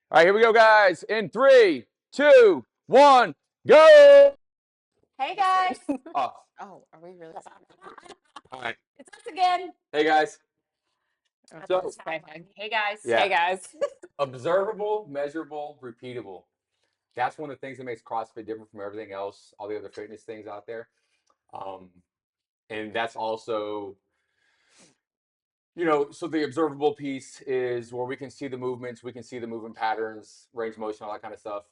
All right, here we go, guys. In 3, 2, 1, go! Hey guys. Oh, Oh, are we really? all right. It's us again. Hey, guys. So, Hey guys. yeah. Hey guys. Observable, measurable, repeatable. That's one of the things that makes CrossFit different from everything else, all the other fitness things out there. Um, and that's also, so the observable piece is where we can see the movements, we can see the movement patterns, range of motion, all that kind of stuff.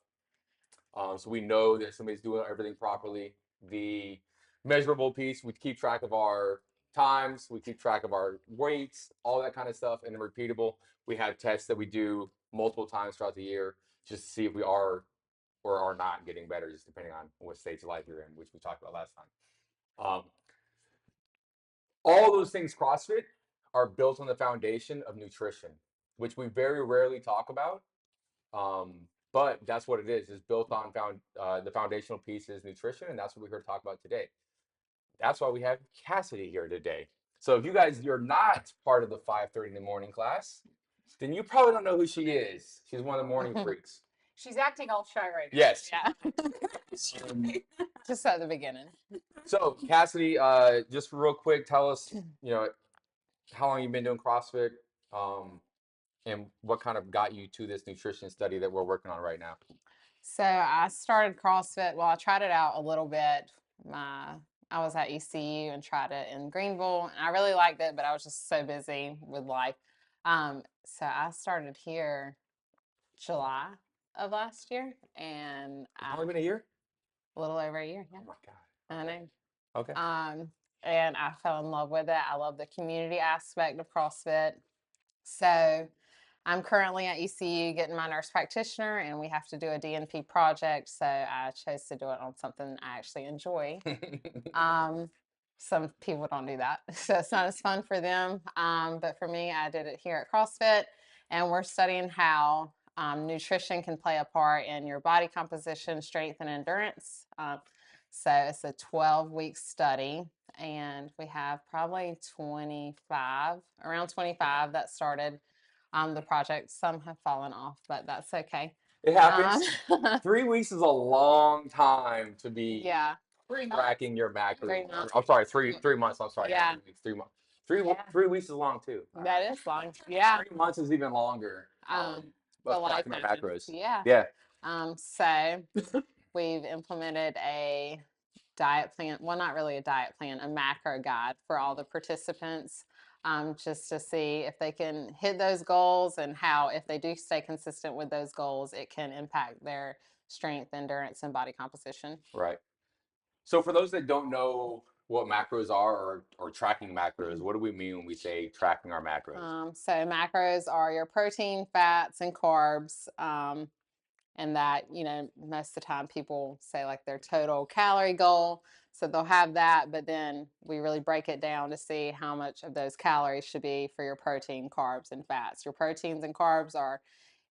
So we know that somebody's doing everything properly. The measurable piece, we keep track of our times, we keep track of our weights, all that kind of stuff. And then repeatable, we have tests that we do multiple times throughout the year just to see if we are or are not getting better, just depending on what stage of life you're in, which we talked about last time. All those things CrossFit are built on the foundation of nutrition, which we very rarely talk about. But that's what it is. It's built on the foundational piece is nutrition, and that's what we're here to talk about today. That's why we have Cassidy here today. So if you're not part of the 5:30 in the morning class, then you probably don't know who she is. She's one of the morning freaks. She's acting all shy right now. Yes. Yeah. Just at the beginning. So Cassidy, just real quick, tell us, how long you've been doing CrossFit, and what kind of got you to this nutrition study that we're working on right now. So I started CrossFit. Well, I tried it out a little bit. I was at ECU and tried it in Greenville, and I really liked it, but I was just so busy with life. So I started here July of last year, and Only been a year? a little over a year. Yeah. Oh my God. I know. Okay. And I fell in love with it. I love the community aspect of CrossFit. So I'm currently at ECU getting my nurse practitioner, and we have to do a DNP project. So I chose to do it on something I actually enjoy. Some people don't do that, so it's not as fun for them. But for me, I did it here at CrossFit, and we're studying how nutrition can play a part in your body composition, strength, and endurance. So it's a 12-week study, and we have probably around 25 that started the project. Some have fallen off, but that's okay. It happens. 3 weeks is a long time to be tracking your macros. I'm sorry, 3 months. I'm sorry. Yeah. 3 months. 3 weeks is long too. That is long. Yeah. 3 months is even longer. The life tracking our macros. Yeah. Yeah. So we've implemented a diet plan. Well, not really a diet plan, a macro guide for all the participants, just to see if they can hit those goals and how, if they do stay consistent with those goals, it can impact their strength, endurance, and body composition. Right. So for those that don't know what macros are or tracking macros, what do we mean when we say tracking our macros? So macros are your protein, fats, and carbs. And that, most of the time people say like their total calorie goal. So they'll have that, but then we really break it down to see how much of those calories should be for your protein, carbs, and fats. Your proteins and carbs are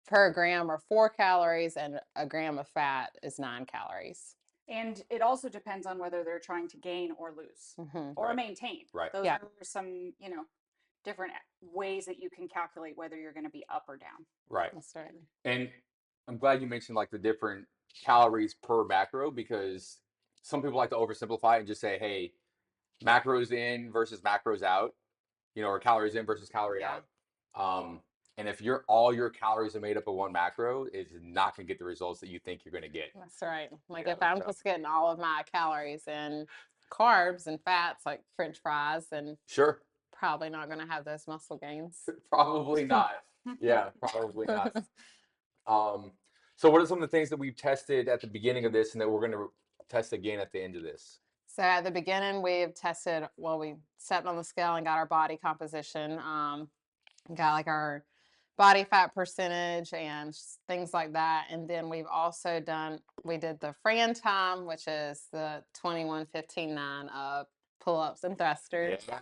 per gram are 4 calories, and a gram of fat is 9 calories. And it also depends on whether they're trying to gain or lose or maintain. Right. Those are some, different ways that you can calculate whether you're going to be up or down. Right. That's right. And I'm glad you mentioned like the different calories per macro, because some people like to oversimplify and just say, hey, macros in versus macros out, or calories in versus calorie out. And if all your calories are made up of one macro, it's not going to get the results that you think you're going to get. That's right. Like if I'm just getting all of my calories and carbs and fats, like French fries, and sure, probably not going to have those muscle gains. Probably not. Yeah, probably not. So what are some of the things that we've tested at the beginning of this and that we're going to test again at the end of this? So at the beginning, we've tested, we stepped on the scale and got our body composition, got like our body fat percentage and things like that. And then we've also we did the Fran time, which is the 21:15:9 of pull-ups and thrusters. Yeah.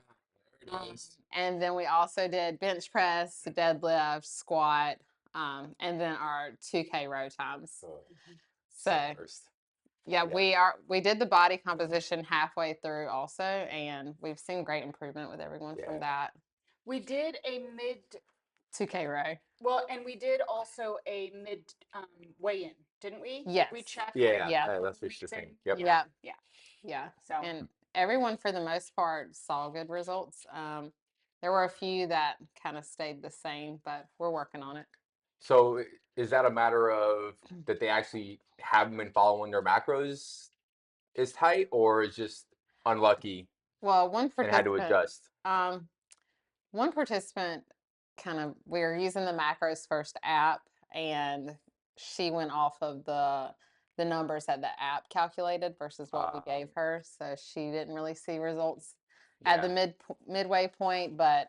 And then we also did bench press, deadlift, squat, and then our 2K row times. So we did the body composition halfway through also, and we've seen great improvement with everyone from that. We did a 2K row. Well, and we did also a mid weigh-in, didn't we? Did we Yes. check? Yeah, Yeah. that's what she's saying. Yep. Yeah. Yeah. Yeah. So And everyone, for the most part, saw good results. There were a few that kind of stayed the same, but we're working on it. So is that a matter of that they actually haven't been following their macros is tight, or is just unlucky Well, and had to adjust? um, one participant we were using the macros first app, and she went off of the numbers that the app calculated versus what we gave her. So she didn't really see results at the Yeah, midway point, but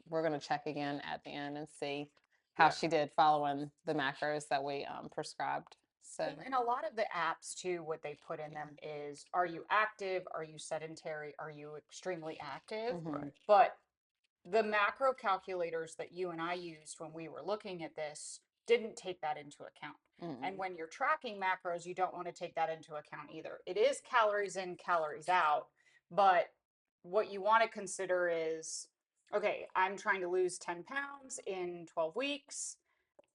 we're going to check again at the end and see how yeah, she did following the macros that we prescribed. So well, and a lot of the apps too, what they put in them is, are you active? Are you sedentary? Are you extremely active? mhm, right. But the macro calculators that you and I used when we were looking at this didn't take that into account. And mm-mm. when you're tracking macros, you don't want to take that into account either. It is calories in, calories out, but what you want to consider is, okay, I'm trying to lose 10 pounds in 12 weeks.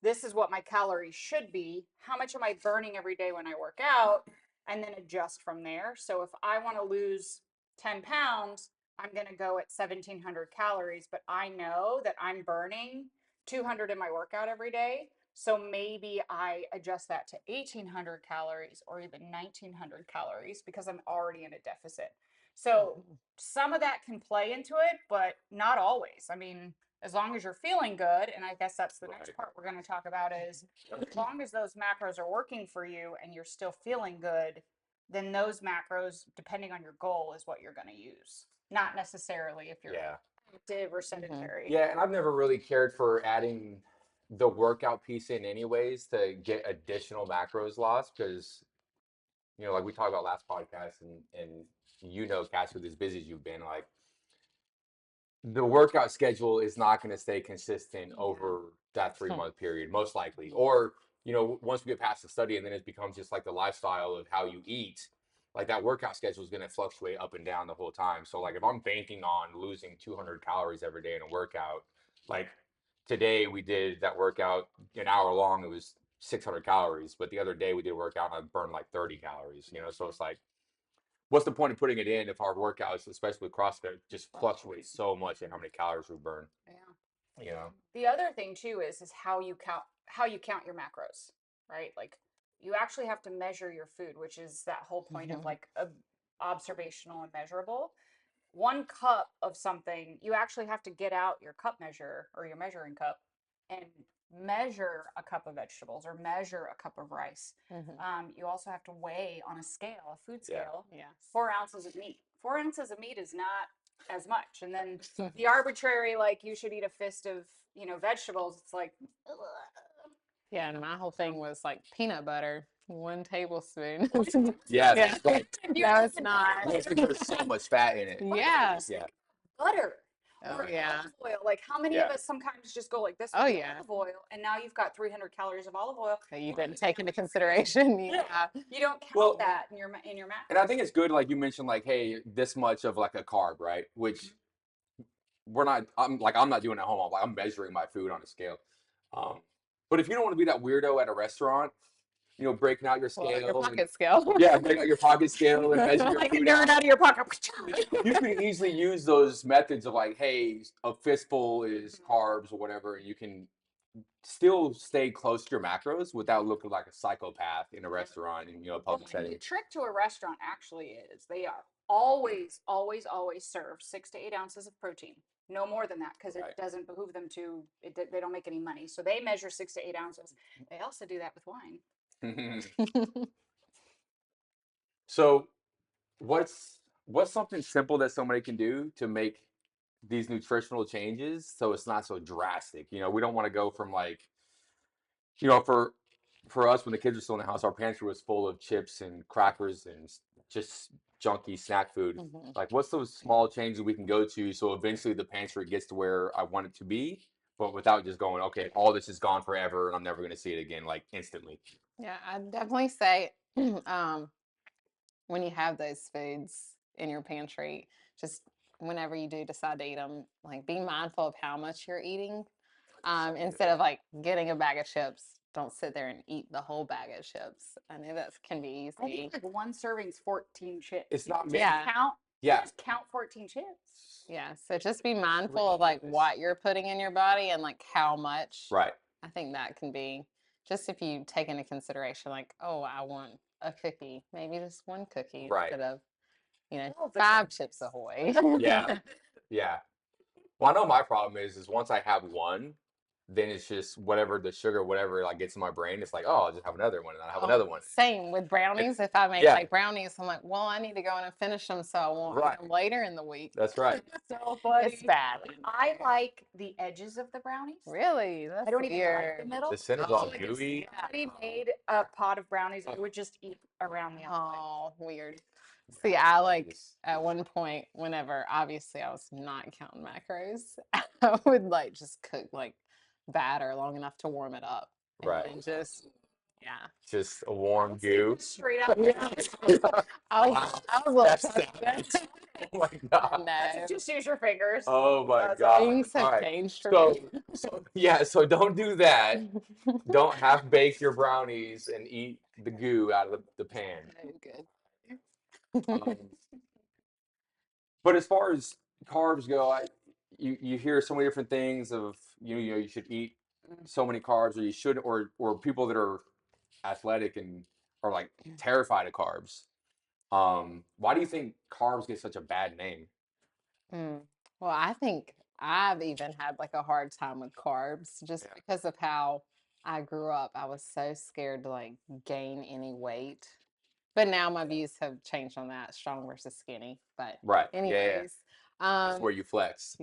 This is what my calories should be. How much am I burning every day when I work out? And then adjust from there. So if I want to lose 10 pounds, I'm going to go at 1,700 calories, but I know that I'm burning 200 in my workout every day. So maybe I adjust that to 1,800 calories or even 1,900 calories because I'm already in a deficit. So Mhm. some of that can play into it, but not always. I mean, as long as you're feeling good, and I guess that's the next Right. part we're going to talk about is as long as those macros are working for you and you're still feeling good, then those macros, depending on your goal, is what you're going to use. Not necessarily if you're Yeah. active or Mhm. sedentary. Yeah, and I've never really cared for adding the workout piece in anyways to get additional macros lost because like we talked about last podcast and Cass, with as busy as you've been, like the workout schedule is not going to stay consistent Yeah. over that 3 month period, most likely. Mhm. Or, once we get past the study and then it becomes just like the lifestyle of how you eat, like that workout schedule is going to fluctuate up and down the whole time. So, like, if I'm banking on losing 200 calories every day in a workout, like today we did that workout an hour long, it was 600 calories. But the other day we did a workout and I burned like 30 calories, So it's like, what's the point of putting it in if our workouts, especially with CrossFit, just fluctuate so much in how many calories we burn? Yeah. You know? The other thing too is how you count your macros, right? Like you actually have to measure your food, which is that whole point of Mhm. like observational and measurable. 1 cup of something, you actually have to get out your cup measure or your measuring cup and measure a cup of vegetables or measure a cup of rice. Mhm. You also have to weigh on a scale, a food Yeah. scale, Yes. 4 ounces of meat. 4 ounces of meat is not as much. And then the arbitrary, like you should eat a fist of, vegetables. It's like, ugh. Yeah, and my whole thing was like peanut butter, 1 tablespoon. Yes. Yeah, Right. no, it's not. There's so much fat in it. Yeah. Yeah. Butter Oh, or yeah. olive oil. Like how many of Yeah. us sometimes just go like this Oh, with yeah. olive oil, and now you've got 300 calories of olive oil. That you didn't take into consideration. Yeah. You don't count Well, that in your and I macros. think it's good, like you mentioned, like, hey, this much of like a carb, right? Which I'm not doing at home. I'm measuring my food on a scale. Um, but if you don't want to be that weirdo at a restaurant, breaking out your Well, your scale and pocket scale. yeah, break out your pocket scale and measure your Like food nerd out. out of your pocket. You can easily use those methods of like, hey, a fistful is Mhm. carbs or whatever, and you can still stay close to your macros without looking like a psychopath in a restaurant in a Well, public and the setting. trick to a restaurant actually is they are always, always, always serve 6 to 8 ounces of protein. No more than that because it Right. doesn't behoove them to. They don't make any money, so they measure 6 to 8 ounces. They also do that with wine. So what's something simple that somebody can do to make these nutritional changes so it's not so drastic? We don't want to go from like, for us when the kids were still in the house, our pantry was full of chips and crackers and just junky snack food. Mhm. Like, what's those small changes we can go to so eventually the pantry gets to where I want it to be, but without just going, okay, all this is gone forever and I'm never going to see it again, like instantly. Yeah, I'd definitely say when you have those foods in your pantry, just whenever you do decide to eat them, like be mindful of how much you're eating. instead of like getting a bag of chips. Don't sit there and eat the whole bag of chips. I know that can be I easy. think like one serving's 14 chips. It's not Just many. Yeah. count. Yeah. Just count 14 chips. Yeah, so just be mindful of like what you're putting in your body and like how much. Right. I think that can be just if you take into consideration, like, oh, I want a cookie, maybe just one cookie Right. instead of, Oh, the 5 chips ahoy. Yeah. Yeah. Well, I know my problem is once I have one, then it's just whatever the sugar, whatever like gets in my brain. It's like, oh, I'll just have another one, and I'll have another one. Same with brownies. If I make Yeah. like brownies, I'm like, well, I need to go in and finish them so I won't eat them later in the week. That's right. So funny. It's bad. I like the edges of the brownies. Really? That's I don't even like weird. the middle. The center's Oh, all Like, if gooey. somebody made a pot of brownies, I would just eat around the outside. Oh, weird. See, I like at one point, whenever obviously I was not counting macros, I would like just cook like batter long enough to warm it up. And Right. then just, yeah. Just a warm goo. Straight up. I was a little That's upset. sad. Oh my god. No. Just use your fingers. Oh my That's god. Things have All right. changed for So, me. so don't do that. Don't half bake your brownies and eat the goo out of the pan. No good. Um, but as far as carbs go, you hear so many different things of you should eat so many carbs, or you should, or people that are athletic and are like terrified of carbs. Why do you think carbs get such a bad name? Well, I think I've even had like a hard time with carbs just because of how I grew up. I was so scared to like gain any weight. But now my views have changed on that, strong versus skinny. But Right. anyways, That's where you flex.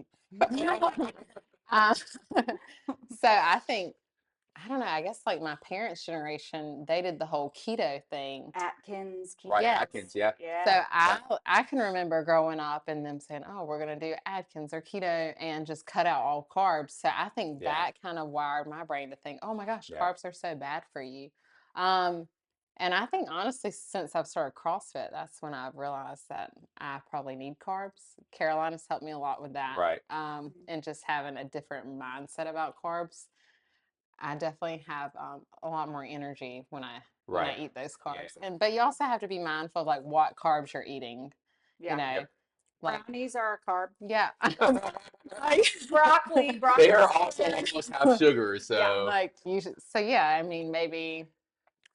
uh, so I think I don't know. I guess like my parents' generation, they did the whole keto thing. Atkins. Keto. Right. Yes. Atkins. Yeah. Yeah. So I can remember growing up and them saying, "Oh, we're gonna do Atkins or keto and just cut out all carbs." So I think Yeah. that kind of wired my brain to think, "Oh my gosh, Yeah. carbs are so bad for you." And I think honestly, since I've started CrossFit, that's when I've realized that I probably need carbs. Carolina's helped me a lot with that. Right. And just having a different mindset about carbs. I definitely have a lot more energy when I eat those carbs. But you also have to be mindful of like what carbs you're eating. Yeah. You know, like Brownies are a carb. yeah, Like broccoli. They are also almost half sugar, so like you should. So yeah, I mean maybe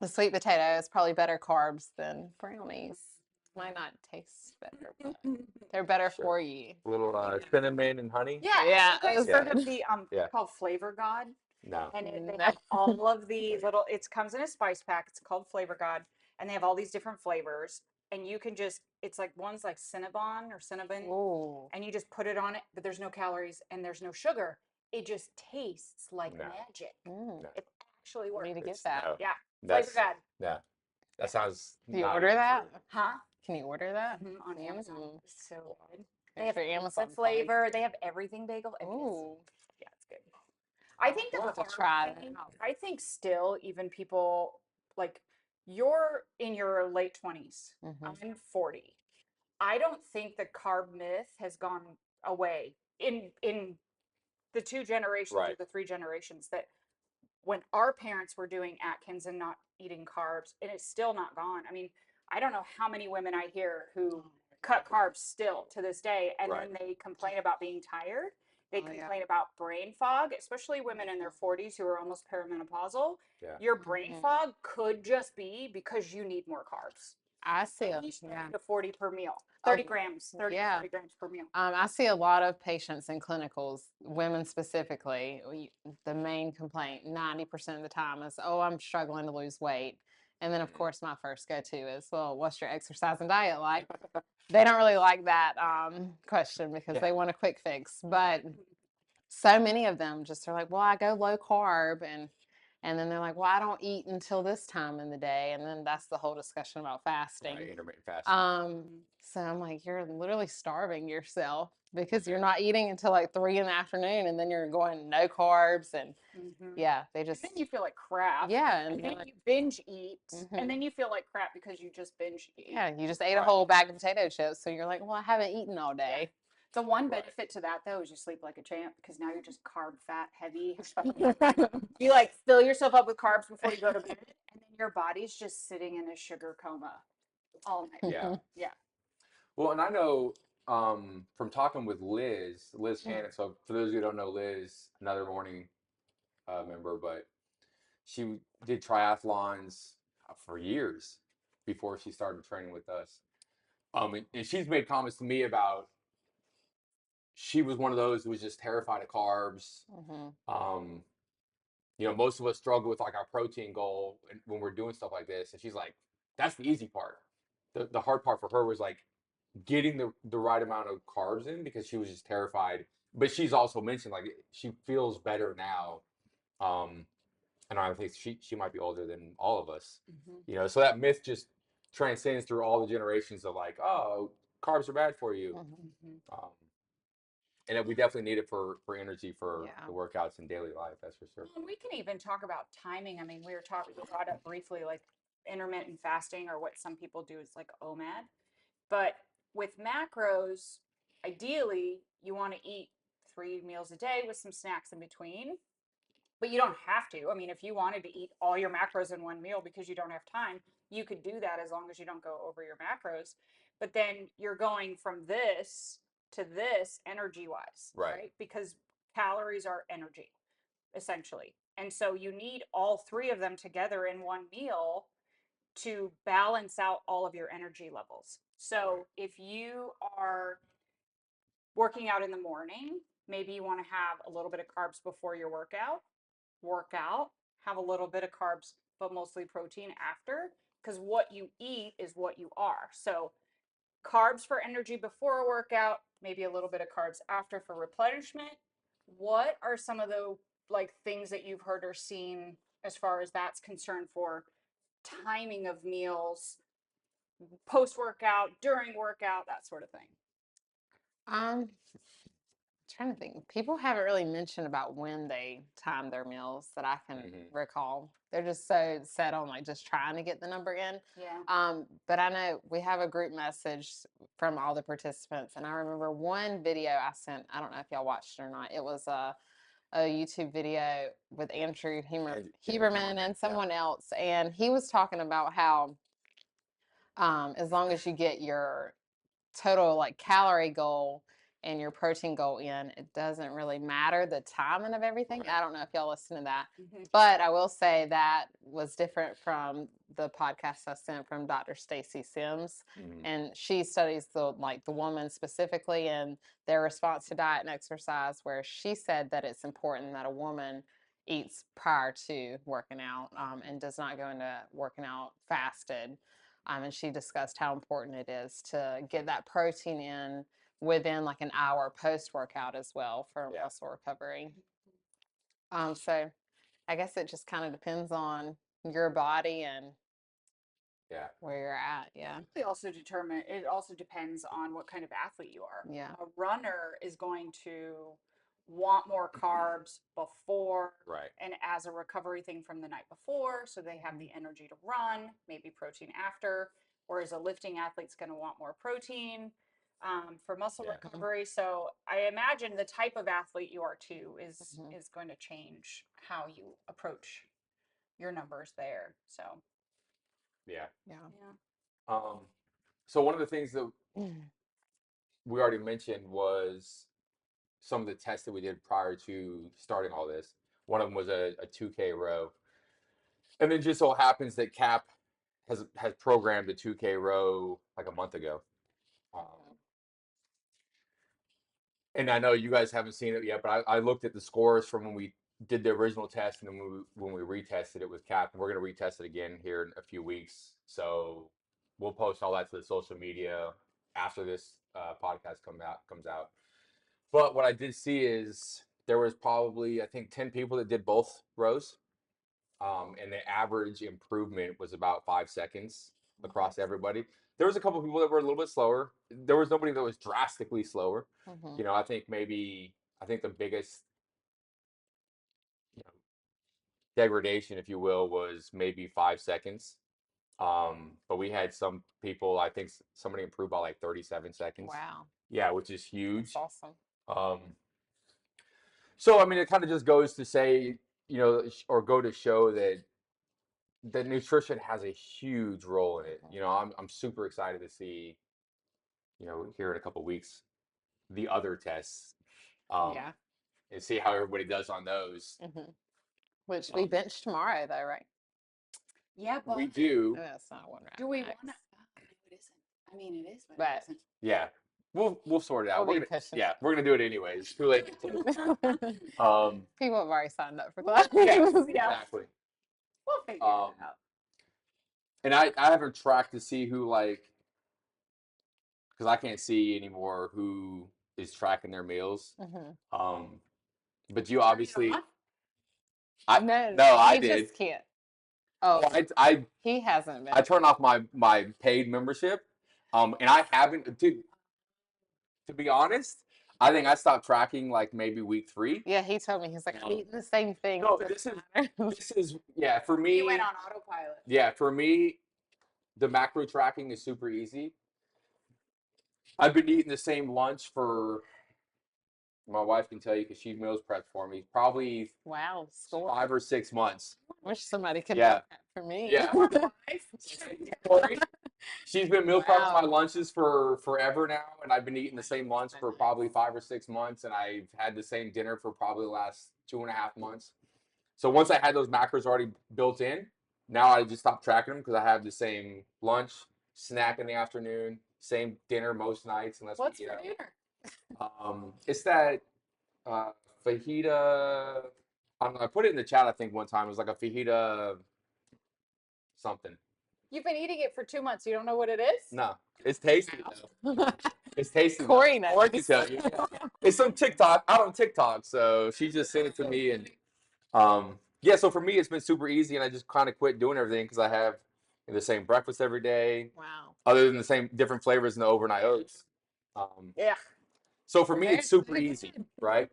the sweet potato is probably better carbs than brownies. Might not taste better, but they're better for you. a little cinnamon and honey. Yeah. Yeah, You guys that's heard of the Yeah. called Flavor God? No. And they No. have all of the little, it comes in a spice pack. It's called Flavor God. And they have all these different flavors. And you can just, it's like one's like Cinnabon or Cinnabon. Ooh. And you just put it on it, but there's no calories and there's no sugar. It just tastes like magic. It actually I works. need to get that. Yeah. That's, Flavor God. yeah. That sounds. Can you not order even that? Huh? Can you order that? On Amazon. Mm. It's so good. Make They have sure pizza Amazon flavor. They have everything bagel. I mean, Ooh. yeah, it's good. I think We'll the have to hard try thing- that out. I think still even people like you're in your late 20s. I'm 40. I don't think the carb myth has gone away in the 2 generations or Right. the 3 generations that when our parents were doing Atkins and not eating carbs, and it's still not gone. I mean, I don't know how many women I hear who cut carbs still to this day, and then they complain about being tired. They complain about brain fog, especially women in their 40s who are almost perimenopausal. Yeah. Your brain fog could just be because you need more carbs. I see. At least 30 to 40 per meal. 30 grams, 30 to 40 grams per meal. I see a lot of patients in clinicals, women specifically. The main complaint 90% of the time is, "Oh, I'm struggling to lose weight." And then, of course, my first go-to is, "Well, what's your exercise and diet like?" They don't really like that question because they want a quick fix. But so many of them just are like, "Well, I go low carb," and then they're like, "Well, I don't eat until this time in the day," and then that's the whole discussion about fasting. Right, intermittent fasting. So I'm like, you're literally starving yourself because you're not eating until like 3 in the afternoon, and then you're going no carbs, and they just. And then you feel like crap. Yeah, and then you binge eat, and then you feel like crap because you just binge eat. Yeah, you just ate a whole bag of potato chips, so you're like, well, I haven't eaten all day. The one Right. benefit to that though is you sleep like a champ because now you're just carb fat heavy. You like fill yourself up with carbs before you go to bed, and then your body's just sitting in a sugar coma all night. Yeah. Yeah. Well, and I know from talking with Liz Cannon. So for those who don't know Liz, another morning member, but she did triathlons for years before she started training with us. And she's made comments to me about she was one of those who was just terrified of carbs. Um, most of us struggle with like our protein goal when we're doing stuff like this. And she's like, that's the easy part. The hard part for her was like getting the right amount of carbs in because she was just terrified. But she's also mentioned like she feels better now. And I think she might be older than all of us. So that myth just transcends through all the generations of like, oh, carbs are bad for you. Um, and we definitely need it for energy for Yeah. the workouts in daily life. That's for sure. We can even talk about timing. I mean, we brought up briefly like intermittent fasting or what some people do is like OMAD. But with macros, ideally, you want to eat 3 meals a day with some snacks in between. But you don't have to. I mean, if you wanted to eat all your macros in one meal because you don't have time, you could do that as long as you don't go over your macros. But then you're going from this to this energy wise, right? Because calories are energy, essentially. And so you need all three of them together in one meal to balance out all of your energy levels. So if you are working out in the morning, maybe you want to have a little bit of carbs before your workout, have a little bit of carbs, but mostly protein after, because what you eat is what you are. So carbs for energy before a workout, maybe a little bit of carbs after for replenishment. What are some of the like things that you've heard or seen as far as that's concerned for timing of meals, post workout, during workout, that sort of thing? Um, Trying to think. People haven't really mentioned about when they time their meals that I can recall. They're just so set on like just trying to get the number in. Yeah. But I know we have a group message from all the participants, and I remember one video I sent. I don't know if y'all watched it or not. It was a YouTube video with Andrew Huberman and someone else, and he was talking about how as long as you get your total like calorie goal and your protein goal in, it doesn't really matter the timing of everything. I don't know if y'all listen to that, but I will say that was different from the podcast I sent from Dr. Stacy Sims, and she studies the woman specifically and their response to diet and exercise, where she said that it's important that a woman eats prior to working out and does not go into working out fasted. And she discussed how important it is to get that protein in within like an hour post workout as well for muscle recovery. So I guess it just kind of depends on your body and where you're at. Yeah. It also depends on what kind of athlete you are. Yeah. A runner is going to want more carbs before and as a recovery thing from the night before, so they have the energy to run, maybe protein after, whereas a lifting athlete's going to want more protein for muscle recovery. So I imagine the type of athlete you are too is going to change how you approach your numbers there. So Yeah. Yeah. So one of the things that we already mentioned was some of the tests that we did prior to starting all this. One of them was a 2K row. And then just so happens that Cap has programmed a 2K row like a month ago. And I know you guys haven't seen it yet, but I looked at the scores from when we did the original test and then when we retested it with Cap. And we're going to retest it again here in a few weeks. So we'll post all that to the social media after this podcast comes out. But what I did see is there was probably, I think, 10 people that did both rows. And the average improvement was about 5 seconds across everybody. There was a couple of people that were a little bit slower. There was nobody that was drastically slower. I think the biggest degradation, if you will, was maybe 5 seconds. But we had some people, I think somebody improved by like 37 seconds. Wow. Yeah, which is That's huge. awesome. So, I mean, it kind of just goes to say, or go to show that nutrition has a huge role in it. I'm super excited to see, here in a couple weeks, the other tests, Yeah. and see how everybody does on those. Which we bench tomorrow, though, right? Yeah, but We do. That's not one right. do we want to? No, it isn't. I mean, it is, but But it isn't. Yeah, we'll sort it out. We'll We're be gonna pushing. yeah, we're gonna do it anyways. It's too late. People have already signed up for that. Yeah, Yeah. exactly. We'll figure it Um, out. and I haven't tracked to see who, like, because I can't see anymore who is tracking their meals. But you obviously, no, I he did. just can't. Oh, Oh, I he hasn't been. I turned off my paid membership, and I haven't. To be honest, I think I stopped tracking like maybe week 3. Yeah, he told me, he's like, I'm eating the same thing. No, It this doesn't is matter. this is yeah for me. You went on autopilot. Yeah, for me, the macro tracking is super easy. I've been eating the same lunch for, my wife can tell you because she meals prepped for me, probably Wow, score. 5 or 6 months. Wish somebody could Yeah. do that for me. Yeah. She's been meal prepping my lunches for forever now, and I've been eating the same lunch for probably 5 or 6 months, and I've had the same dinner for probably the last 2.5 months. So once I had those macros already built in, now I just stopped tracking them because I have the same lunch, snack in the afternoon, same dinner most nights unless What's we eat for out. dinner? It's that fajita. I don't know. I put it in the chat, I think, one time. It was like a fajita something. You've been eating it for 2 months. You don't know what it is? No, it's tasty though. It's tasty. Corey though. Corey can knows. tell you. It's some TikTok. I don't TikTok, so she just sent it to me, and yeah. So for me, it's been super easy, and I just kind of quit doing everything because I have the same breakfast every day. Wow. Other than the same different flavors in the overnight oats. Yeah. So for me, it's super easy, right?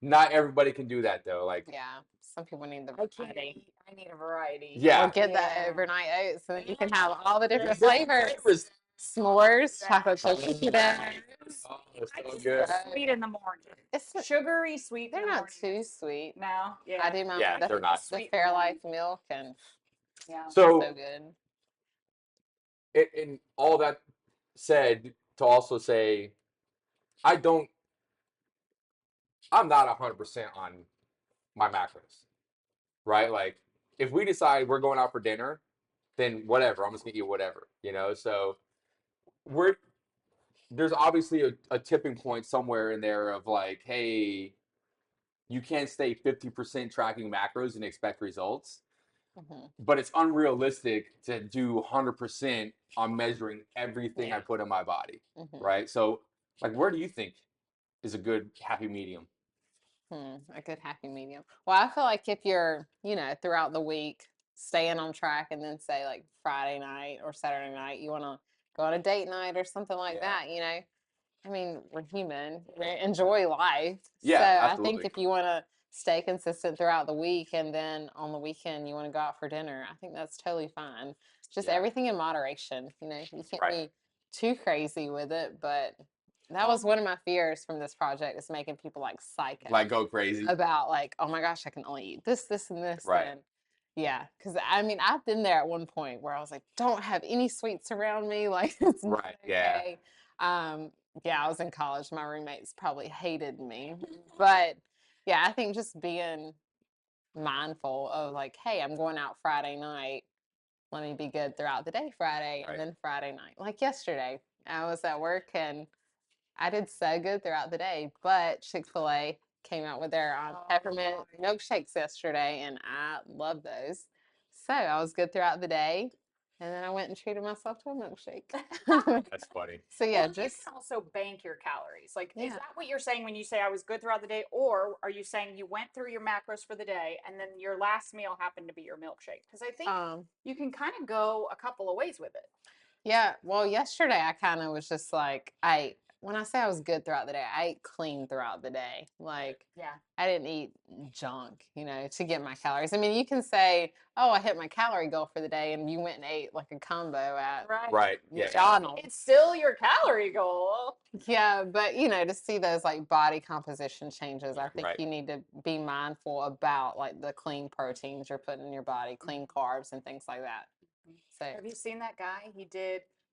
Not everybody can do that though. Like, Yeah, some people need the I can't variety. eat. I need a variety. yeah. Or get that Yeah. overnight oats so that you can have all the different Different flavors. S'mores, chocolate chip Exactly. cookies. Oh, it's I so just good. go sweet in the morning. It's Sugary sweet. they're in the not morning. too sweet. No. Yeah. I do my Yeah, the, they're not. the Sweet Fairlife milk and Yeah. So, so good. in all that said, to also say, I'm not 100% on my macros, right? Like, if we decide we're going out for dinner, then whatever, I'm just gonna eat whatever, So there's obviously a tipping point somewhere in there of like, hey, you can't stay 50% tracking macros and expect results. But it's unrealistic to do 100% on measuring everything I put in my body, right? So, like, where do you think is a good happy medium? A good happy medium. Well, I feel like if you're, throughout the week, staying on track and then say like Friday night or Saturday night, you want to go on a date night or something like that, I mean, we're human, we enjoy life. Yeah, so absolutely. I think if you want to stay consistent throughout the week and then on the weekend you want to go out for dinner, I think that's totally fine. Just everything in moderation. You can't be too crazy with it, but that was one of my fears from this project is making people like psycho. Like, go crazy. About like, oh my gosh, I can only eat this, this, and this. Right. And yeah, because I mean, I've been there at one point where I was like, don't have any sweets around me. Like, it's not okay. Yeah, I was in college. My roommates probably hated me. But yeah, I think just being mindful of like, hey, I'm going out Friday night. Let me be good throughout the day Friday and then Friday night. Like yesterday, I was at work and I did so good throughout the day, but Chick-fil-A came out with their peppermint milkshakes yesterday, and I love those. So I was good throughout the day, and then I went and treated myself to a milkshake. That's funny. So yeah, You just can also bank your calories. Like, is Yeah. that what you're saying when you say I was good throughout the day, or are you saying you went through your macros for the day and then your last meal happened to be your milkshake? Because I think you can kind of go a couple of ways with it. yeah. Well, yesterday I kind of was just like when I say I was good throughout the day, I ate clean throughout the day. Like, Yeah. I didn't eat junk, to get my calories. I mean, you can say, "Oh, I hit my calorie goal for the day," and you went and ate like a combo at Right. Yeah. McDonald's. It's still your calorie goal. Yeah, but to see those like body composition changes, I think Right. you need to be mindful about like the clean proteins you're putting in your body, clean carbs and things like that. So Have you seen that guy?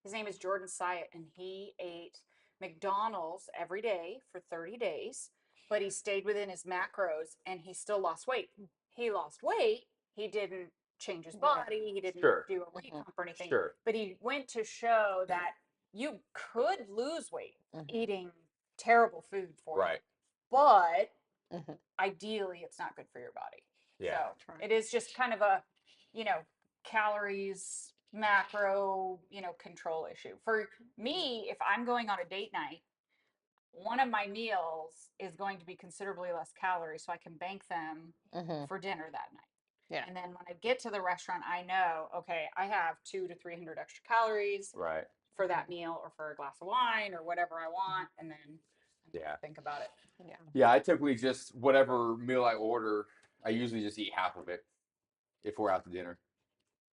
His name is Jordan Syatt, and he ate McDonald's every day for 30 days, but he stayed within his macros and he still lost weight. He lost weight. He didn't change his body. He didn't Sure. do a recomp or anything. Sure. But he went to show that you could lose weight Mhm. eating terrible food for you. Right. But Mhm. ideally, it's not good for your body. Yeah. So it is just kind of a, calories, macro, control issue. For me, if I'm going on a date night, one of my meals is going to be considerably less calories so I can bank them Mhm. for dinner that night. Yeah. And then when I get to the restaurant, I know, okay, I have 200 to 300 extra calories Right. for that meal or for a glass of wine or whatever I want. And then Yeah. think about it. Yeah. Yeah. I typically just whatever meal I order, I usually just eat half of it if we're out to dinner.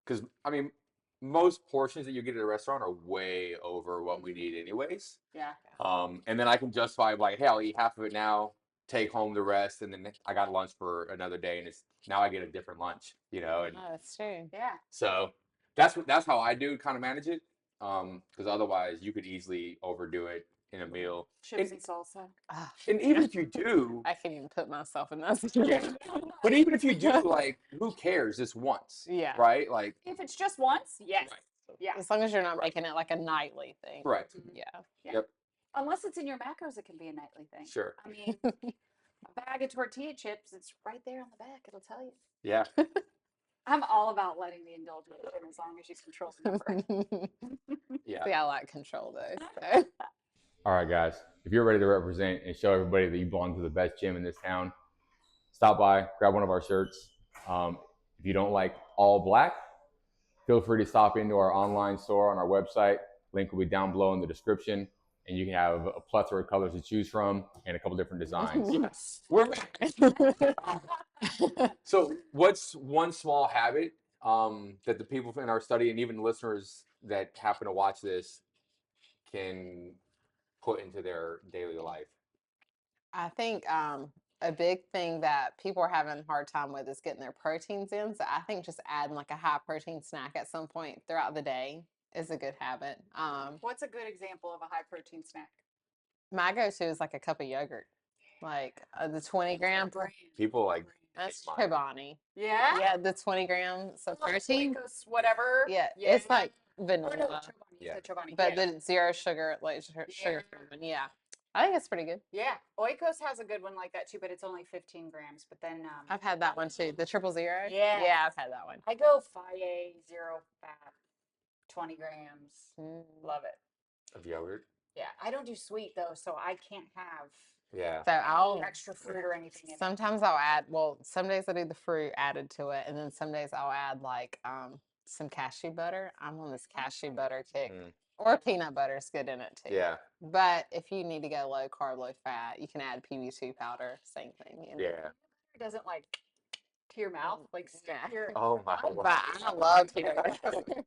Because I mean, most portions that you get at a restaurant are way over what we need, anyways. Yeah. And then I can justify like, hey, I'll eat half of it now, take home the rest, and then I got lunch for another day, and it's now I get a different lunch, And Oh, that's true. Yeah. so that's how I do kind of manage it. Because otherwise you could easily overdo it in a meal. Chips and salsa. Ah, And even if you do, I can't even put myself in that situation. but even if you do, like, who cares? Just once, Yeah. right? Like, If it's just once, yes. Right. Yeah. As long as you're not Right. making it like a nightly thing. correct. Yeah. Yeah. Yep. Unless it's in your macros, it can be a nightly thing. Sure. I mean, a bag of tortilla chips, it's right there on the back. It'll tell you. Yeah. I'm all about letting the indulgence in as long as you control the number. Yeah. See, I like control though. So. All right, guys. If you're ready to represent and show everybody that you belong to the best gym in this town, stop by, grab one of our shirts. If you don't like all black, feel free to stop into our online store on our website. Link will be down below in the description, and you can have a plethora of colors to choose from and a couple different designs. Yes. We're So, what's one small habit that the people in our study and even listeners that happen to watch this can put into their daily life? I think a big thing that people are having a hard time with is getting their proteins in. So I think just adding like a high protein snack at some point throughout the day is a good habit. What's a good example of a high protein snack? My go-to is like a cup of yogurt, like the 20 gram. People like That's mine. Chobani. Yeah. Yeah, the 20 grams of protein. Whatever. Yeah, it's like Or no, vanilla, Chobani. You Yeah. said Chobani. but yeah. the zero sugar, like sugar free one. Yeah, I think it's pretty good. Yeah. Oikos has a good one like that too, but it's only 15 grams. But then I've had that one too. The 000. Yeah. Yeah, I've had that one. I go 5A, zero fat, 20 grams. Love it. Of yogurt. Yeah. I don't do sweet though, so I can't have Yeah. So I'll extra fruit or anything in it. sometimes I'll add. Well, some days I do the fruit added to it, and then some days I'll add like some cashew butter. I'm on this cashew butter kick, or peanut butter is good in it too. Yeah. But if you need to go low carb, low fat, you can add PB2 powder. Same thing. Yeah. It doesn't like to your mouth, like stick Yeah. to your. Oh my But God. I love peanut butter.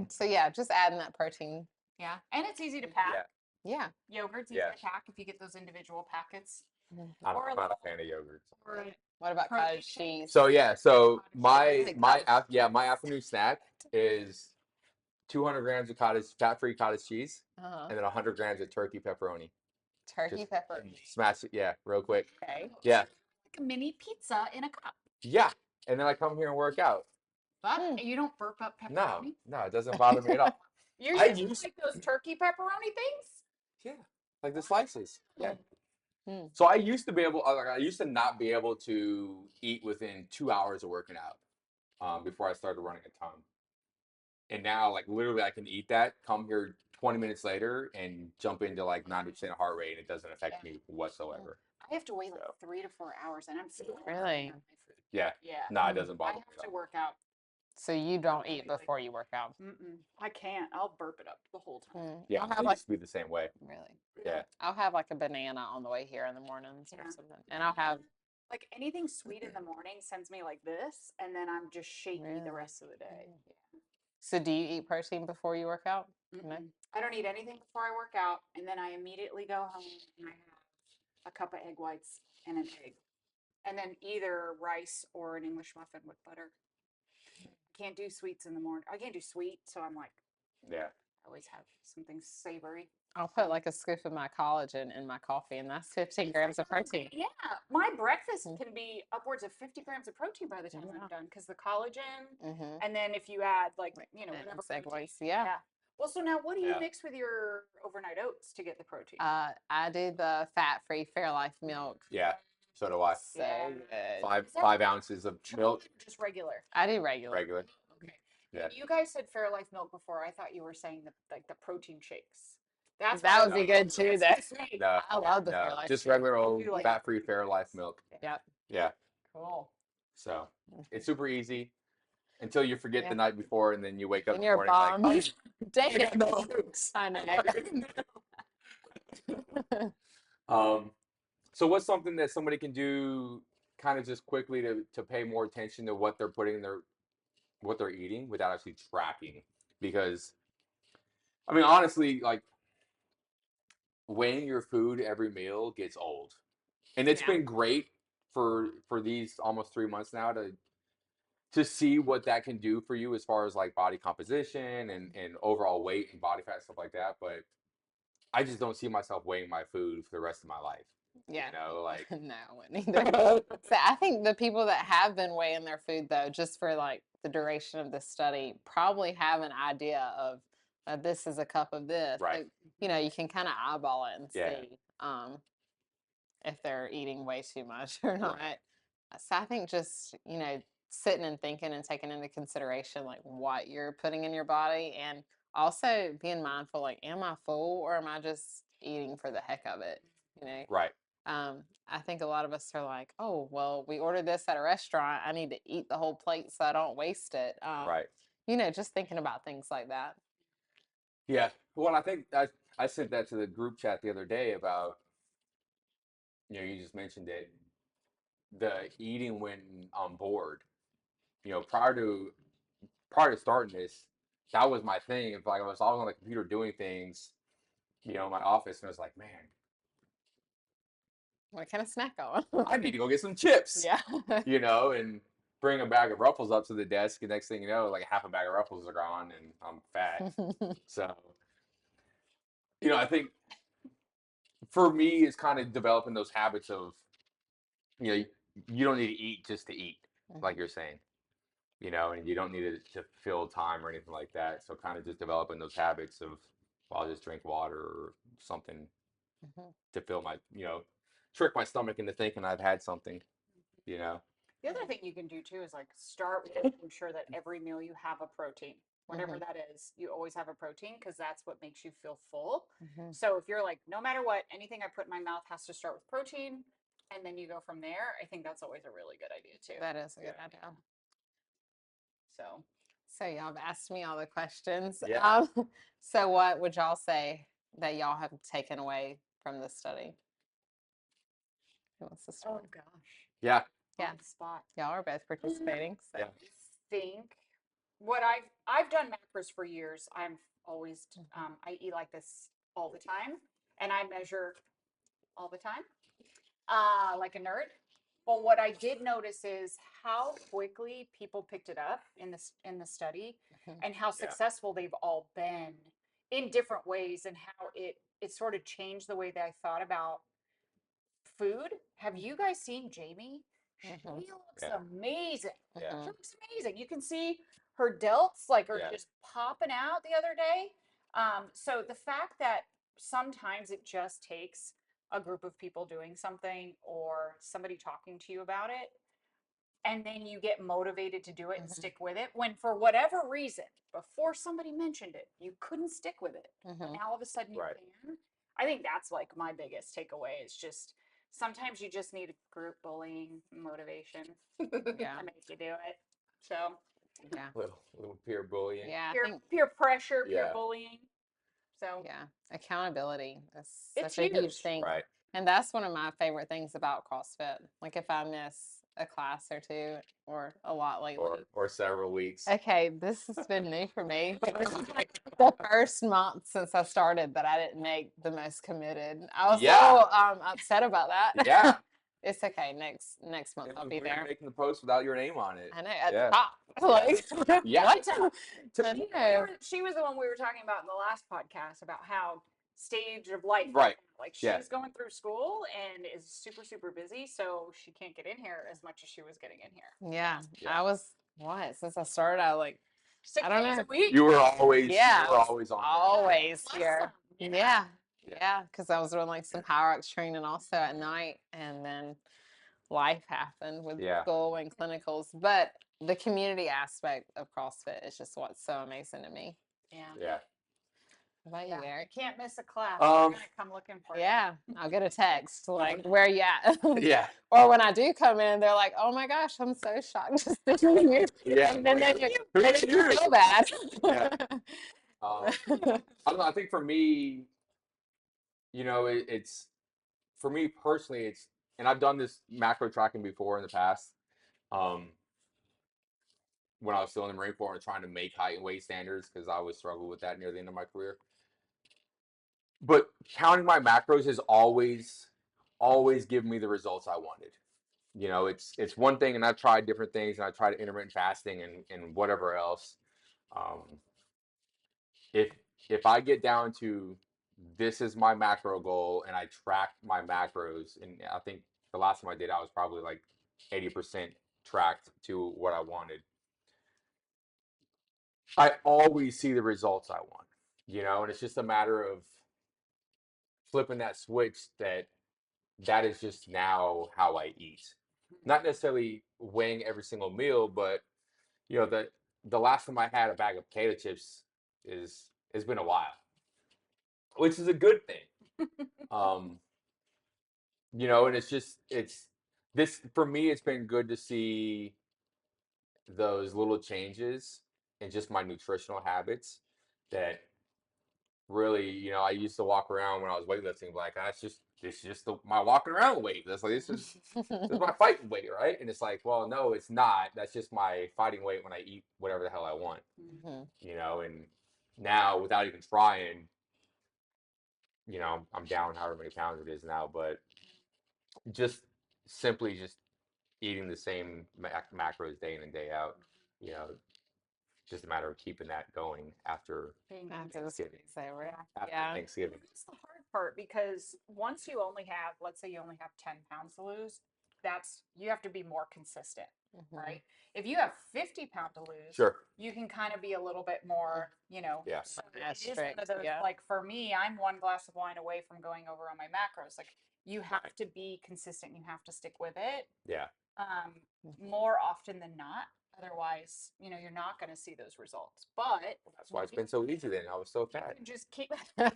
So yeah, just adding that protein. Yeah, and it's easy to pack. Yeah. Yogurt's easy to pack if you get those individual packets. I'm Or a not a little- fan of yogurt. Or a What about Protein cottage cheese? So yeah, so my Cottage. my afternoon snack is 200 grams of fat-free cottage cheese, Uh-huh. and then 100 grams of turkey pepperoni. Turkey Just pepper. Smash it, yeah, real quick. Okay. Yeah, like a mini pizza in a cup. yeah, and then I come here and work out. But you don't burp up pepperoni. No, it doesn't bother me at all. You're I using used- like those turkey pepperoni things? Yeah, like the slices. Yeah. Hmm. So I used to be able, I used to not be able to eat within 2 hours of working out before I started running a ton. And now, like, literally, I can eat that, come here 20 minutes later, and jump into like 90% heart rate, and it doesn't affect me whatsoever. I have to wait like 3 to 4 hours, and I'm still Really? my food. Yeah. Yeah. No, it doesn't I bother me have at to all. work out So you don't eat Really. before you work out. I can't. I'll burp it up the whole time. Yeah, I'll I have like used to be the same way. really. Yeah. I'll have like a banana on the way here in the mornings or Yeah. something, and I'll have Like anything sweet in the morning sends me like this, and then I'm just shaky Really? the rest of the day. So do you eat protein before you work out? No? I don't eat anything before I work out, and then I immediately go home and I have a cup of egg whites and an egg, and then either rice or an English muffin with butter. Can't do sweets in the morning. I can't do sweet, so I'm like, Yeah. I always have something savory. I'll put like a scoop of my collagen in my coffee, and that's 15 grams of protein. Yeah, my breakfast can be upwards of 50 grams of protein by the time Yeah. I'm done because the collagen, Mm-hmm. and then if you add like Like whatever eggs, egg protein. whites, yeah. Well, so now what do you Yeah. mix with your overnight oats to get the protein? I do the fat-free Fairlife milk. Yeah. So do I. So good. 5 ounces of milk. Just regular. I do regular. Regular. Okay. Yeah. You guys said Fairlife milk before. I thought you were saying the protein shakes. That's That what would I be was good too. gonna That say. No. I love the No. Fairlife. Just shake. regular old You like- fat-free Fairlife milk. Yep. Yeah. Cool. So it's super easy until you forget Yeah. the night before, and then you wake up And in the you're morning like, bummed. Dang I got it. no oats. I know. So what's something that somebody can do kind of just quickly to pay more attention to what they're putting in what they're eating without actually tracking? Because I mean, honestly, like weighing your food every meal gets old. And it's Yeah. been great for these almost 3 months now to see what that can do for you as far as like body composition and overall weight and body fat, stuff like that. But I just don't see myself weighing my food for the rest of my life. Yeah. You know, like No, I wouldn't either. So I think the people that have been weighing their food though, just for like the duration of the study, probably have an idea of this is a cup of this. Right. Like, you can kind of eyeball it and Yeah. see if they're eating way too much or not. Right. So I think just, sitting and thinking and taking into consideration like what you're putting in your body, and also being mindful, like, am I full or am I just eating for the heck of it? Right. I think a lot of us are like, oh, well, we ordered this at a restaurant. I need to eat the whole plate so I don't waste it. Right. Just thinking about things like that. Yeah. Well, I think I sent that to the group chat the other day about, you just mentioned it, the eating when on board. Prior to starting this, that was my thing. If like I was always on the computer doing things, in my office, and I was like, man, What kind of snack on? I need to go get some chips. Yeah. And bring a bag of Ruffles up to the desk, and next thing you know, like half a bag of Ruffles are gone, and I'm fat. So, I think for me, it's kind of developing those habits of, you don't need to eat just to eat, like you're saying, and you don't need to fill time or anything like that. So kind of just developing those habits of, well, I'll just drink water or something to fill my, trick my stomach into thinking I've had something, The other thing you can do too is like start with making sure that every meal you have a protein. Whatever that is, you always have a protein because that's what makes you feel full. So if you're like, no matter what, anything I put in my mouth has to start with protein, and then you go from there, I think that's always a really good idea too. That is a good idea. So y'all have asked me all the questions. Yeah. So what would y'all say that y'all have taken away from this study? Who wants to start? gosh. Yeah. Yeah. On the spot. Y'all are both participating. So. Yeah. I think what I've done macros for years. I'm always I eat like this all the time, and I measure all the time, like a nerd. But what I did notice is how quickly people picked it up in the study, and how successful they've all been in different ways, and how it sort of changed the way that I thought about food. Have you guys seen Jamie? She looks amazing. Yeah. She looks amazing. You can see her delts like are Yeah. just popping out the other day. So the fact that sometimes it just takes a group of people doing something or somebody talking to you about it, and then you get motivated to do it and stick with it, when for whatever reason, before somebody mentioned it, you couldn't stick with it. But now all of a sudden you Right. can. I think that's like my biggest takeaway is just sometimes you just need group bullying motivation Yeah. to make you do it. So Yeah. little peer bullying. Yeah. I Peer, think, peer pressure, peer Yeah. bullying. So yeah. Accountability is it's such a huge huge. thing. Right. And that's one of my favorite things about CrossFit. Like if I miss a class or two or a lot lately. Or several weeks. Okay, this has been new for me. This is like the first month since I started that I didn't make the most committed. I was a Yeah. little upset about that. Yeah. It's okay. Next month It I'll was be weird there. making the post without your name on it. I know at Yeah. the top. Like Yeah. what? To- She was the one we were talking about in the last podcast about how stage of life. Right. Like Yeah. she's going through school and is super, super busy, so she can't get in here as much as she was getting in here. Yeah, Yeah. I was what since I started. I like 6 I don't days know. a week. You were always Yeah, you were always on there. always Awesome. here. Yeah. Yeah, because I was doing like some power X training also at night, and then life happened with Yeah. school and clinicals. But the community aspect of CrossFit is just what's so amazing to me. Yeah. Yeah. What about Yeah. you, Eric? You can't miss a class. They're gonna come looking for you. Yeah, I'll get a text like, "Where you at?" Yeah. Or when I do come in, they're like, "Oh my gosh, I'm so shocked to see you." Yeah. And then Who they are just you? feel bad. Yeah. I don't know. I think for me, it's for me personally, and I've done this macro tracking before in the past. Um, when I was still in the Marine Corps and trying to make height and weight standards because I always struggled with that near the end of my career. But counting my macros has always given me the results I wanted. It's one thing, and I've tried different things, and I tried intermittent fasting and whatever else. Um, if if I get down to this is my macro goal, and I track my macros, and I think the last time I did, I was probably like 80% tracked to what I wanted. I always see the results I want, and it's just a matter of flipping that switch that is just now how I eat. Not necessarily weighing every single meal, but the last time I had a bag of potato chips is has been a while, which is a good thing. Um, and it's this for me. It's been good to see those little changes in just my nutritional habits that really, I used to walk around when I was weightlifting like this is just my walking around weight. That's like this is my fighting weight, right? And it's like, well, no, it's not. That's just my fighting weight when I eat whatever the hell I want. And now without even trying, I'm down however many pounds it is now, but just simply just eating the same macros day in and day out, you know, just a matter of keeping that going after After the Thanksgiving. school's over. After Yeah. Thanksgiving. That's the hard part because once you only have, let's say you only have 10 pounds to lose, you have to be more consistent, right? If you have 50 pounds to lose, Sure. you can kind of be a little bit more, Yeah. so That's it is one of strict, those, yeah. like for me, I'm one glass of wine away from going over on my macros. Like you have Right. to be consistent, you have to stick with it Yeah. more often than not. Otherwise, you're not going to see those results. But That's why it's been so easy then. I was so you fat. can just keep shut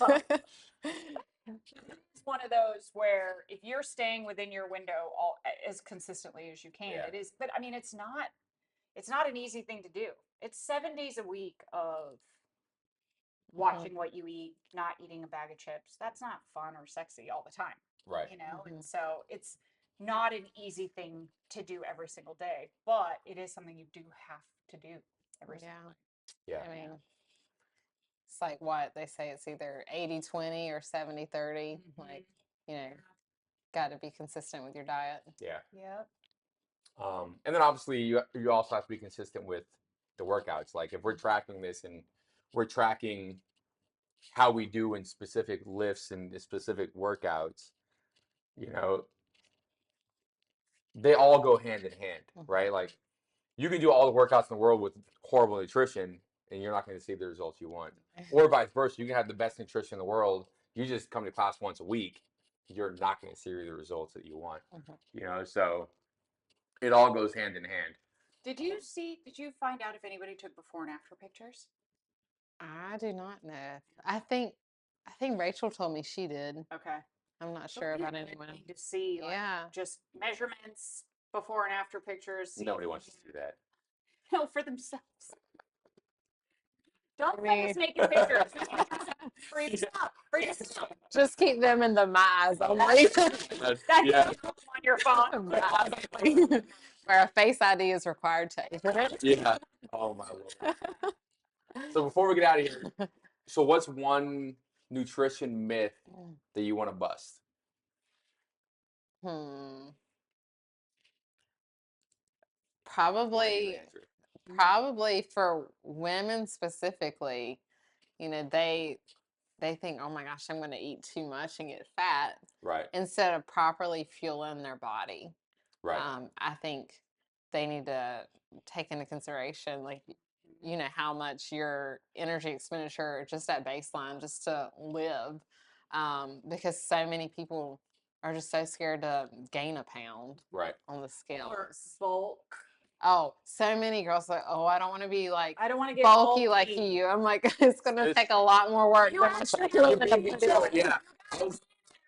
up. It's one of those where if you're staying within your window as consistently as you can, Yeah. it is. But I mean, it's not an easy thing to do. It's 7 days a week of watching what you eat, not eating a bag of chips. That's not fun or sexy all the time, Right. And so it's not an easy thing to do every single day, but it is something you do have to do every single day. Yeah. I mean, it's like what they say it's either 80-20 or 70-30. Like, got to be consistent with your diet. Yeah. Yep. And then obviously you also have to be consistent with the workouts. Like if we're tracking this and we're tracking how we do in specific lifts and specific workouts, you know, they all go hand in hand, right? Like you can do all the workouts in the world with horrible nutrition and you're not going to see the results you want. Or vice versa, you can have the best nutrition in the world. You just come to class once a week, you're not going to see the results that you want. So it all goes hand in hand. Did you find out if anybody took before and after pictures? I do not know. I think Rachel told me she did. Okay. I'm not sure about anyone. To see Yeah. just measurements, before and after pictures. Nobody wants to see that. No, for themselves. Don't I send mean- us naked pictures. For yourself. For yourself. Just keep them in the my eyes only. That's Yeah. on your phone. My eyes only. Where a face ID is required to open it. Yeah. Oh my lord. So before we get out of here, so what's one nutrition myth that you want to bust? Probably Answer. probably for women specifically, they think, oh my gosh, I'm going to eat too much and get fat Right. instead of properly fueling their body. Right. I think they need to take into consideration, like, how much your energy expenditure just at baseline just to live, because so many people are just so scared to gain a pound Right. on the scale. Or bulk. Oh, so many girls are like, oh, I don't want to be like I don't want to get bulky like you. I'm like, it's gonna It's- take a lot more work. You than actually what you're have gonna You do. beat me to it, yeah.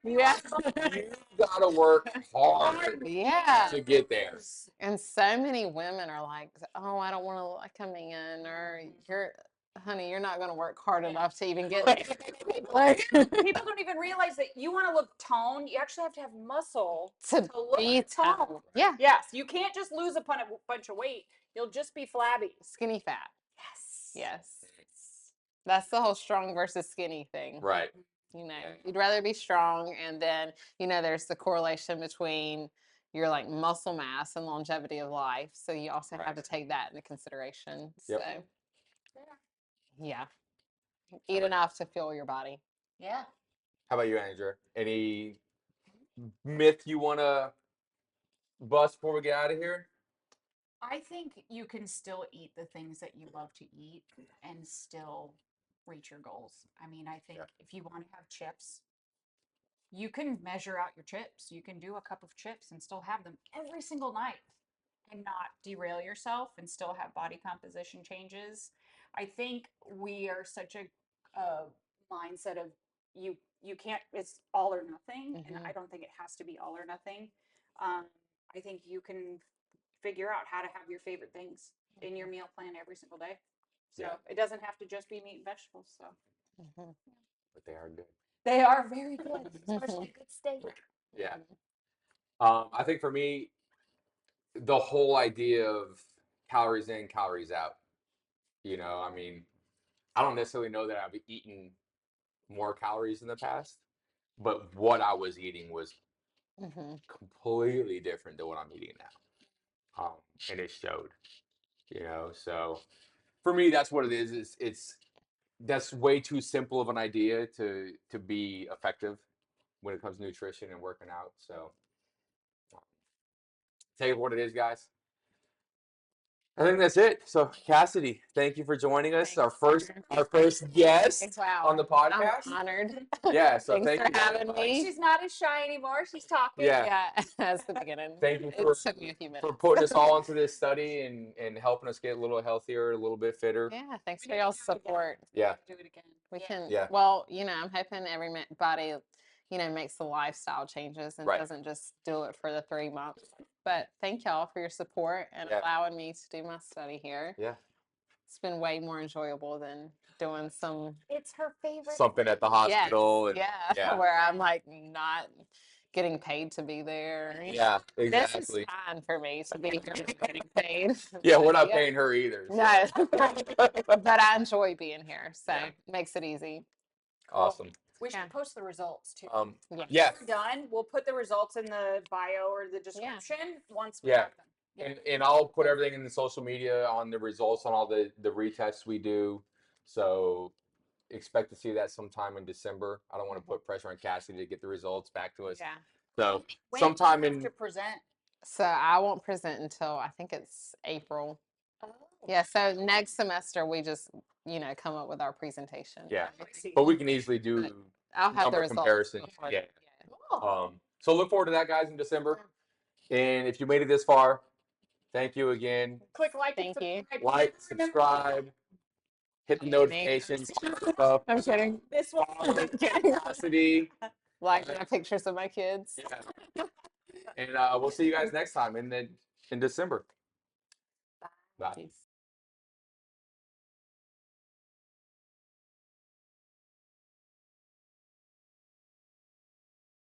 Yeah. You gotta work hard Yeah. to get there. And so many women are like, oh, I don't want to look like a man, or honey, you're not going to work hard enough to even get there. Like, People don't even realize that you want to look toned. You actually have to have muscle to to look be toned. toned. Yeah. Yes, you can't just lose a bunch of weight. You'll just be flabby. Skinny fat. Yes. Yes. That's the whole strong versus skinny thing. Right. You'd rather be strong, and then there's the correlation between your like muscle mass and longevity of life, so you also have to take that into consideration. Yep. So yeah, eat enough to fuel your body. Yeah. How about you, Andrew? Any myth you want to bust before we get out of here? I think you can still eat the things that you love to eat and still reach your goals. I mean, I think if you want to have chips, you can measure out your chips. You can do a cup of chips and still have them every single night and not derail yourself and still have body composition changes. I think we are such a mindset of you can't, it's all or nothing, and I don't think it has to be all or nothing. I think you can figure out how to have your favorite things in your meal plan every single day. So it doesn't have to just be meat and vegetables. So But they are good. they are very good, especially a good steak. Yeah. I think for me, the whole idea of calories in, calories out. I mean, I don't necessarily know that I've eaten more calories in the past, but what I was eating was completely different than what I'm eating now. And it showed, so for me, that's what it is. That's way too simple of an idea to be effective when it comes to nutrition and working out. So take it for what it is, guys. I think that's it. So Cassidy, thank you for joining us. Our first guest on the podcast. I'm honored. Yeah, so Thanks thank for you having me. She's not as shy anymore. She's talking. Yeah. That's the beginning. Thank you It took me a few minutes. for putting us all into this study and helping us get a little healthier, a little bit fitter. Yeah, thanks for y'all's support. Yeah. Do it again. We can. Yeah. Well, I'm hoping everybody, makes the lifestyle changes and Right. doesn't just do it for the 3 months. But thank y'all for your support and allowing me to do my study here. Yeah. It's been way more enjoyable than doing some It's her favorite. Something at the hospital. Yes, and, where I'm like not getting paid to be there. Yeah, This exactly. is fine for me to be here and getting paid. Yeah, we're not paying her either. So. No, but I enjoy being here, so it makes it easy. Awesome. We should post the results too. Yeah. We're done. We'll put the results in the bio or the description once we have them. And I'll put everything in the social media on the results on all the retests we do. So expect to see that sometime in December. I don't want to put pressure on Cassidy to get the results back to us. Yeah. So When sometime do you have in to present. So I won't present until I think it's April. Oh. Yeah. So next semester we just come up with our presentation. Yeah. But we can easily do I'll have the number results comparison. before Yeah. Cool. So look forward to that, guys, in December. And if you made it this far, thank you again. Click like. Thank you. Like, subscribe, hit the notifications. Stuff. I'm kidding. This one. Follow Cassidy. Like my pictures of my kids. Yeah. And we'll see you guys next time in December. Bye. Peace.